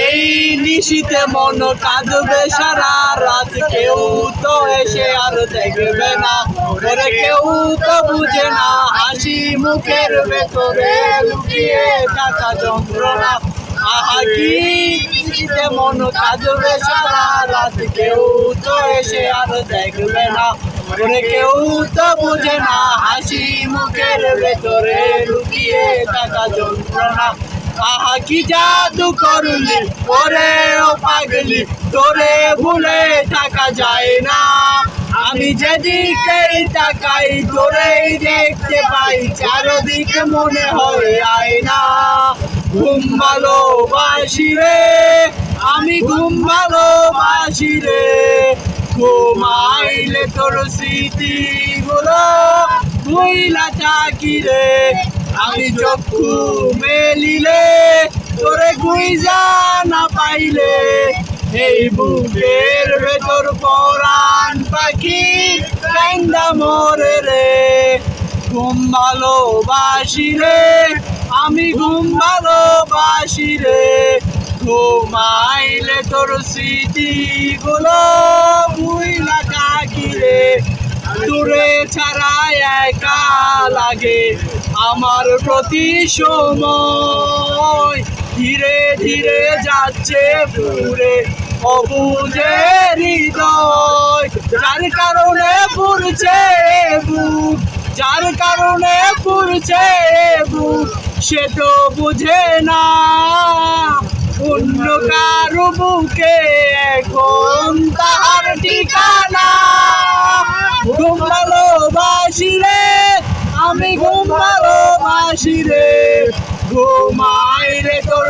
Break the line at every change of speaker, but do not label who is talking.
এই নিশীতে মন কাঁদবে সারা রাত, কেউ তো এসে আর দেখবে না, ওরে কেউ তো বুঝে না হাসি মুখের ভেতরে লুকিয়ে থাকা যন্ত্রণা। আহা কি নিশীতে মন কাঁদবে সারা রাত, কেউ তো এসে আর দেখবে না, ওরে কেউ তো বুঝে না হাসি মুখের ভেতরে লুকিয়ে থাকা যন্ত্রণা। আহা কি জাদু করলি ওরে ও পাগলি, তোরে ভুলে থাকা যায় না। আমি যেদিকেই তাকাই তোরেই দেখতে পাই, চারদিকে মনে হয় আয়না। ঘুম ভালোবাসি রে, আমি ঘুম ভালোবাসি রে, ঘুমাইলে তোর স্মৃতি গুলো ভুইলা থাকি রে। আমি চক্ষু মেলিলে তোরে গুইজা না পাইলে, এই বুকের ভেতর পরাণ পাখি কান্দা মরে রে। ঘুম ভালোবাসি রে, আমি ঘুম ভালোবাসি রে, ঘুমাইলে তোর স্মৃতি গুলো ভুইলা থাকি রে। দূরে ছাড়া একা লাগে আমার প্রতি সময়, ধীরে ধীরে যাচ্ছে পুরে অবুঝে হৃদয়। যার কারণে পুরছে বুক, যার কারণে পুরছে বুক, সে তো বুঝে না অন্য কারো বুকে এখন তাহার ঠিকানা। ঘুম ভালোবাসি রে, আমি ঘুম ভালোবাসি রে, ঘুমাই রে তোর